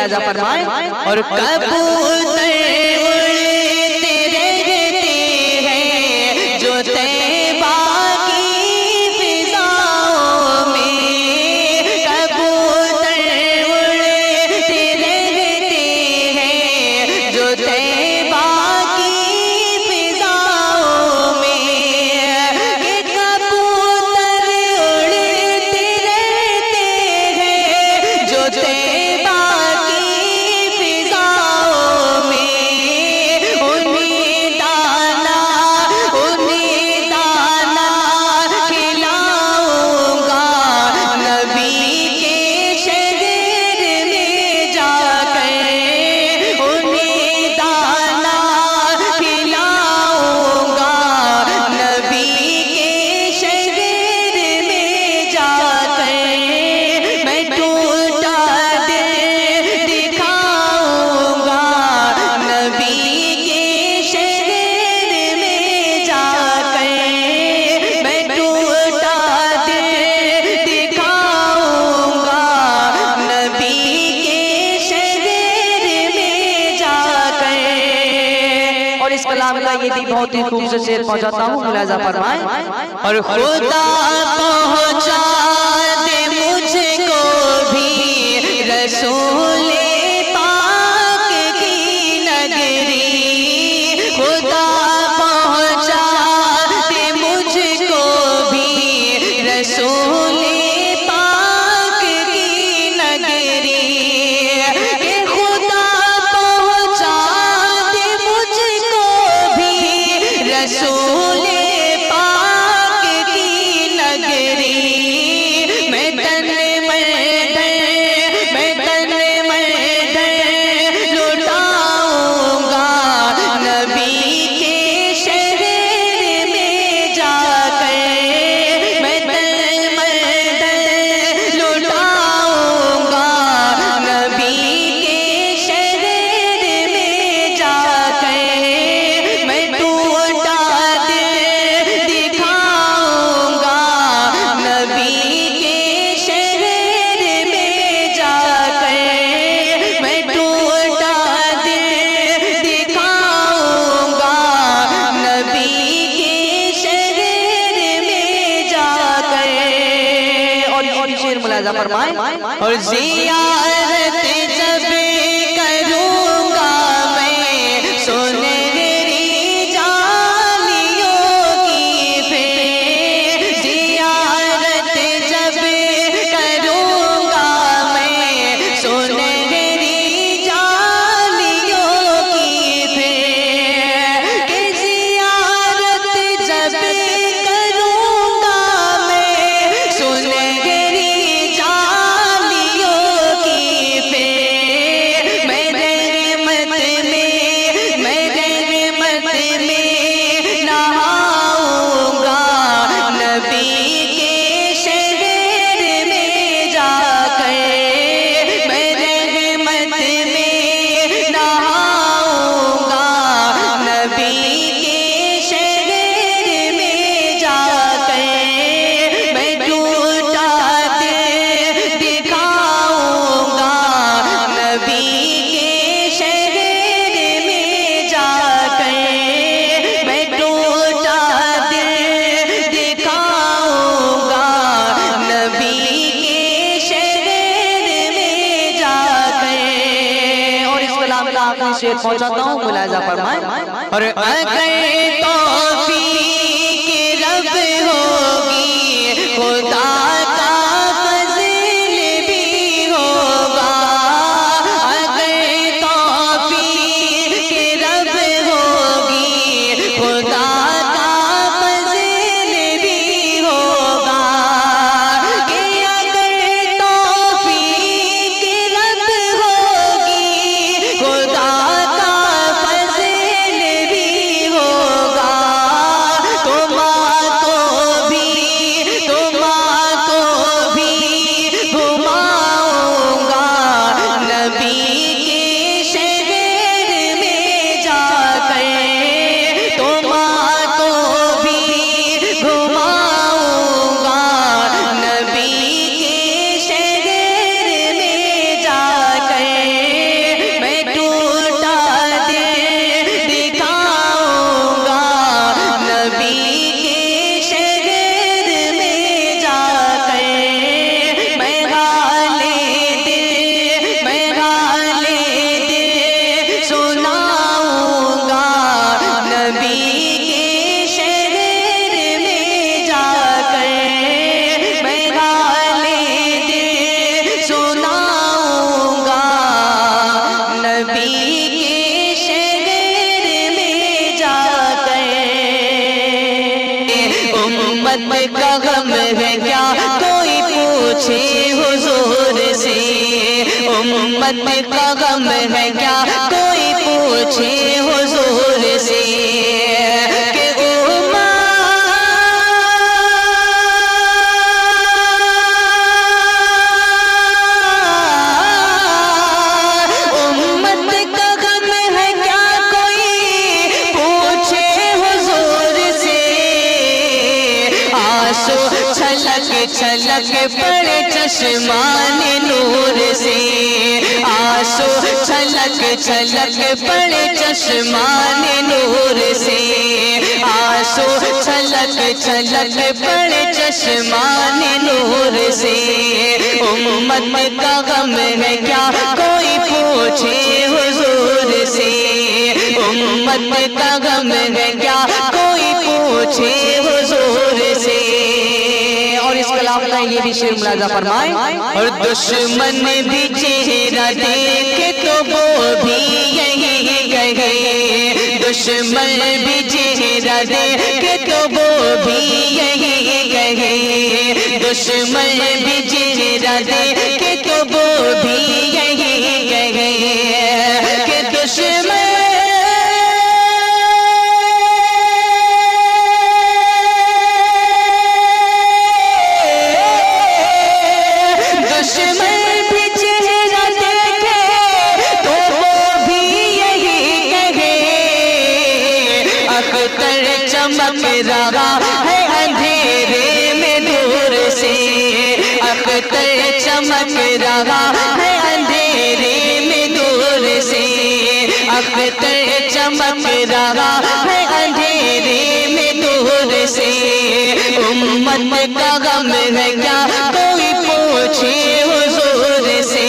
ملاحظہ فرمائیں اور کبوتر اڑتے رہتے ہیں جو طیبہ کی فضاؤں میں، کبوتر اڑتے رہتے ہیں جو طیبہ کی فضاؤں میں، کہ کبوتر اڑتے رہتے ہیں جو طیبہ کی فضاؤں میں، انہیں دانا کھلاؤں گا نبی کے شہر میں جا کر، انہیں دانا کھلاؤں گا نبی کے شہر میں جا کر، میں ٹوٹا دل دکھاؤں گا نبی کے شہر میں جا کر، میں ٹوٹا دل دکھاؤں گا نبی کے شہر میں جا کر۔ اور اس کلام کا یہ بھی بہت ہی خوبصورت شعر پہنچاتا ہوں، ملاحظہ فرمائیں اور خدا پہنچا دے مجھ کو بھی رسول پاک کی نگری، خدا پہنچا دے مجھ کو بھی رسول پاک کی نگری، کہ خدا پہنچا دے مجھ کو بھی رسول پاک کی نگری، میں تن لٹاؤں گا نبی کے شہر میں جا کر، میں تن لٹاؤں گا نبی کے شہر میں جا کر، میں ٹوٹا دل دکھاؤں گا نبی کے شہر میں جا کر، میں ٹوٹا دل دکھاؤں گا نبی کے شہر میں جا کر۔ اور شعر ملاحظہ فرمائیں اور زیارت جب کروں گا میں سنہری جالیوں کی پھر، زیارت جب کروں گا میں سنہری جالیوں کی پھر، کہ زیارت جب کروں گا میں سنہری جالیوں کی پھر، میں رحمت میں نہاؤں گا نبی کے شہر میں جا کر، میں رحمت میں نہاؤں گا نبی کے شہر میں جا کر، میں ٹوٹا دل دکھاؤں گا نبی کے شہر میں جا کر، میں ٹوٹا دل دکھاؤں گا نبی کے شہر میں جا کر۔ اور اس کلام کا آخری شعر پہنچاتا ہوں، ملاحظہ فرمائیں اور اگر توفیق رب ہوگی خدا کا فضل بھی ہوگا، اگر توفیق رب ہوگی خدا کا فضل بھی ہوگا، کہ اگر توفیق رب ہوگی خدا کا فضل بھی ہوگا، امت کا غم ہے کیا کوئی پوچھے حضور سے، امت کا غم ہے کیا کوئی پوچھے حضور سے، کہ چھلک پڑے چشمان نور سے، آنسو چھلک پڑے چشمان نور سے، آنسو چھلک پڑے چشمان نور سے، امت کا غم ہے کیا کوئی پوچھے حضور سے، امت کا غم ہے کیا کوئی پوچھے حضور سے۔ اور اس کلام کا یہ بھی شعر ملاحظہ فرمائیں، اور دشمن بھی چہرہ دیکھے تو وہ بھی یہی کہے، دشمن بھی چہرہ دیکھے تو وہ بھی یہی کہے، دشمن بھی چہرہ دیکھے تو وہ بھی یہی کہے، کہ دشمن چمک رہا ہے اندھیرے میں دور سے، اختر چمک رہا ہے اندھیرے میں دور سے، اختر چمک رہا ہے اندھیرے میں دور سے، امت کا غم ہے کیا کوئی پوچھے حضور سے،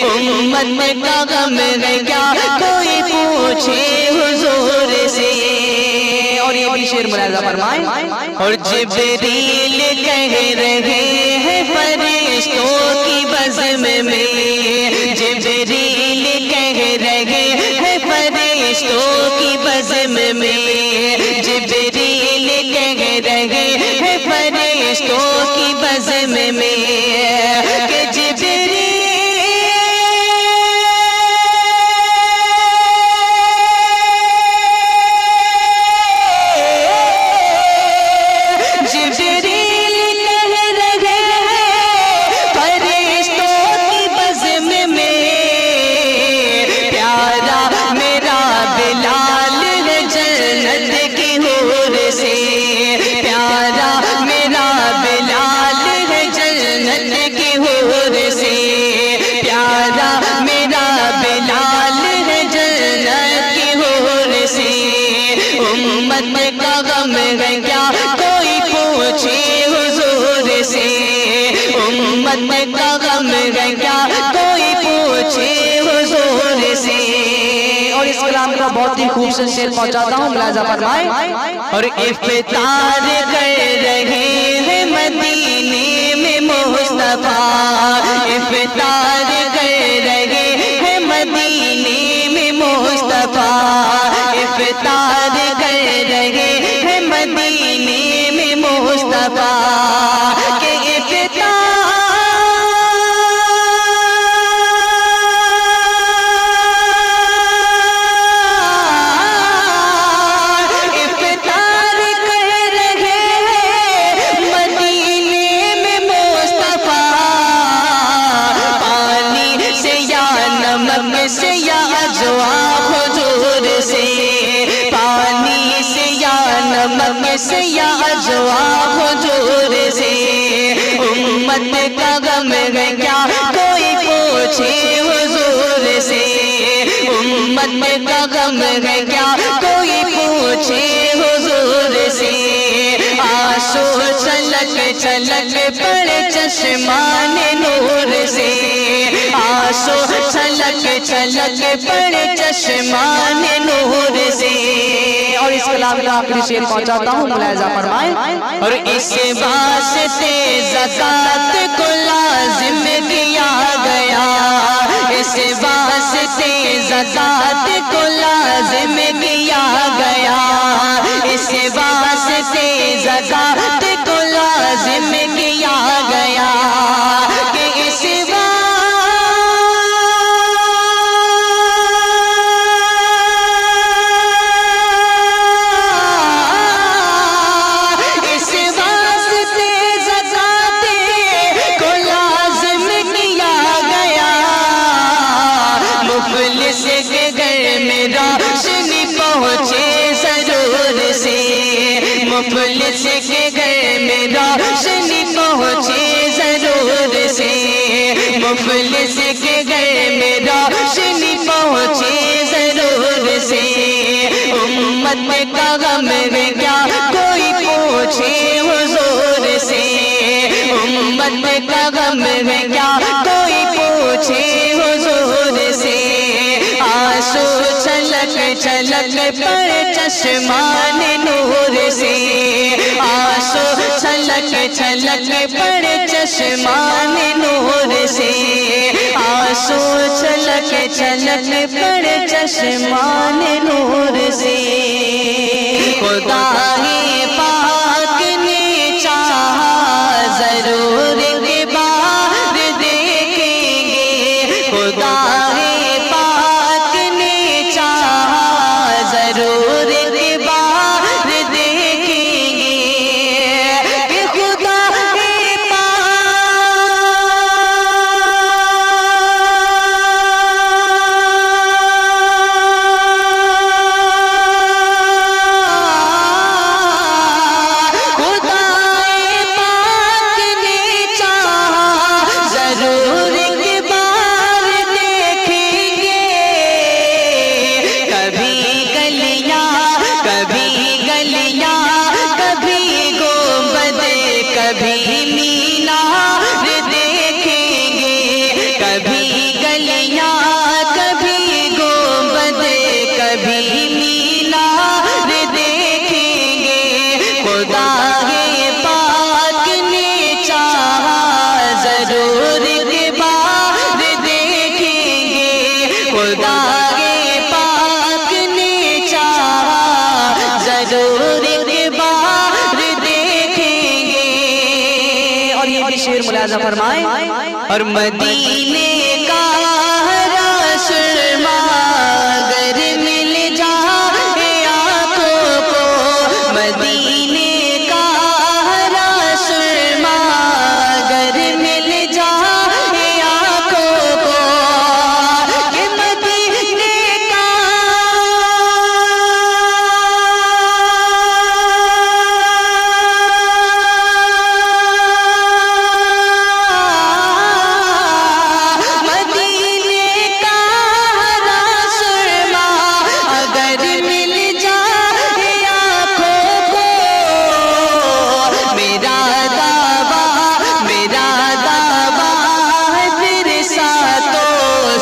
امت کا غم ہے کیا کوئی پوچھے حضور سے۔ اور یہ بھی شعر ملاحظہ فرمائیں، اور جبریل کہہ رہے ہیں فرشتوں کی بزم میں، جبریل کہہ رہے ہیں فرشتوں کی بزم میں، جبریل کہہ رہے ہیں فرشتوں کی بزم میں، کہ جبریل امت کا غم ہے کیا کوئی پوچھے حضور سے، امت کا غم ہے کیا کوئی پوچھے حضور سے۔ اور اس کلام کا بہت ہی خوبصورت شعر پہنچاتا ہوں، ملاحظہ فرمائیں، اور افطار کر رہے ہیں مدینے میں مصطفیٰ، افطار کر رہے ہیں مدینے میں مصطفیٰ، افطار کر رہے ہیں مدینے میں مصطفیٰ، کہ افطار کر رہے ہیں مدینے میں مصطفیٰ، پانی سے یا نمک سے یا اجوا حضور سے، پانی سے یا نمک سے یا اجوا حضور سے، امت کا غم ہے کیا کوئی پوچھے حضور سے، امت کا غم ہے کیا کوئی پوچھے حضور سے، آنسو چھلک پڑے چشمان نور سے، آنسو چھلک پڑے چشمان نور سے۔ اور اس کلام کا آخری شعر پہنچاتا ہوں، ملاحظہ فرمائیں، اور اس واسطے زکات کو لازم کیا گیا، اس واسطے زکات کو لازم کیا گیا، اس واسطے زکات کو پہنچے ضرور سے، مفلس کے گھر میں روشنی پہنچے ضرور سے، امت کا غم ہے کیا کوئی پوچھے حضور سے، امت کا غم ہے کیا کوئی پوچھے حضور سے، آنسو چھلک چھلک پڑے چشمان نور سے، آنسو چھلک چھلک پڑے چشمان نور سے، آنسو چھلک چھلک پڑے چشمان نور سے، خدا پاک نے چاہا ضرور ایک بار دیکھیں گے، خدا پاک نے چاہا ضرور ایک بار دیکھیں گے، کہ خدا کبھی مینار دیکھیں گے، کبھی گلیاں کبھی گنبد کبھی مینار دیکھیں گے، خدا پاک نے چاہا ضرور ایک بار دیکھیں گے، خدا پاک نے چاہا ضرور ایک بار دیکھیں گے، اور یہ بھی شعر ملاحظہ فرمائیں، اور مدینے کا ہرا سرما اگر مل جائے آنکھوں کو، مدینے کا ہرا سرما اگر مل جائے آنکھوں کو، کہ مدینے کا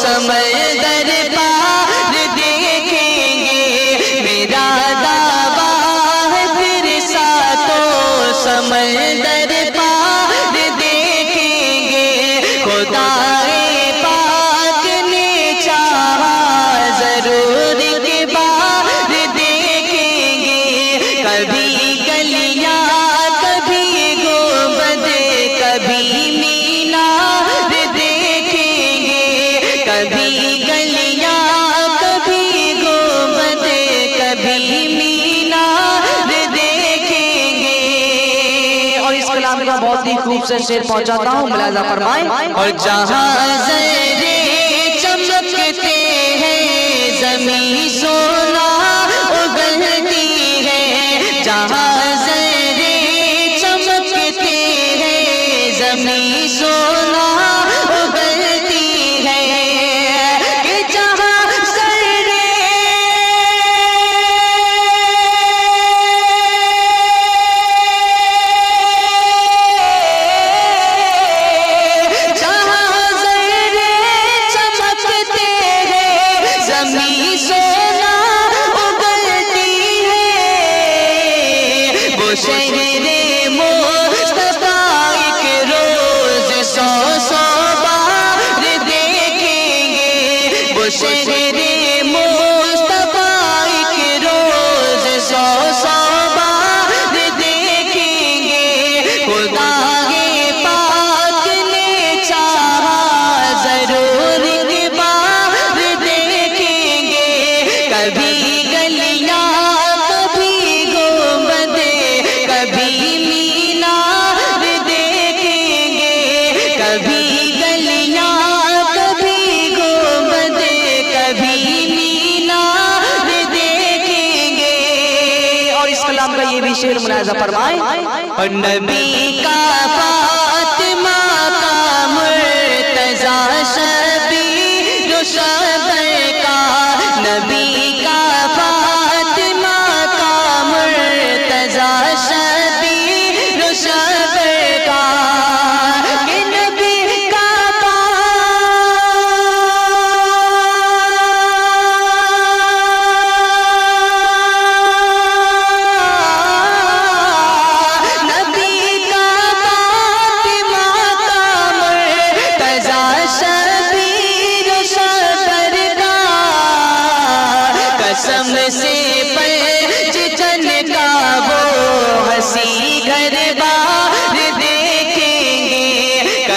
سمندر پار دیکھیں گے، میرا دعویٰ ہے پھر ساتوں سمندر پار دیکھیں گے، خدا پاک نے چاہا ضرور ایک بار دیکھیں گے، کبھی گلیاں کبھی گنبد کبھی مینار دیکھیں گے، کبھی گلیاں کبھی گنبد کبھی مینار دیکھیں گے، اور اس کلام کا بہت ہی خوبصورت شعر پہنچاتا ہوں، ملاحظہ فرمائیں، اور جہاں زرے چمکتے ہیں زمین سونا اگلتی ہے، جہاں زرے چمکتے ہیں زمین سونا اگلتی ہے، کہ جہاں زرے چمکتے ہیں زمین سونا اگلتی ہے، وہ شہر مصطفیٰ ایک روز سو سو بار دیکھیں گے، وہ شہر مصطفیٰ ایک روز سو سو بار دیکھیں گے، خدا پاک نے چاہا ضرور ایک بار دیکھیں گے، کبھی گلیاں کبھی گنبد کبھی مینار دیکھیں گے، کبھی گلیاں کبھی گنبد کبھی مینار دیکھیں گے، اور اس کلام کا یہ بھی شعر ملاحظہ فرمائیں، اور نبی کا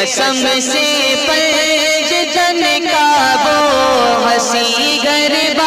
قسم سے پنج تن کا وہ ہنسی گھر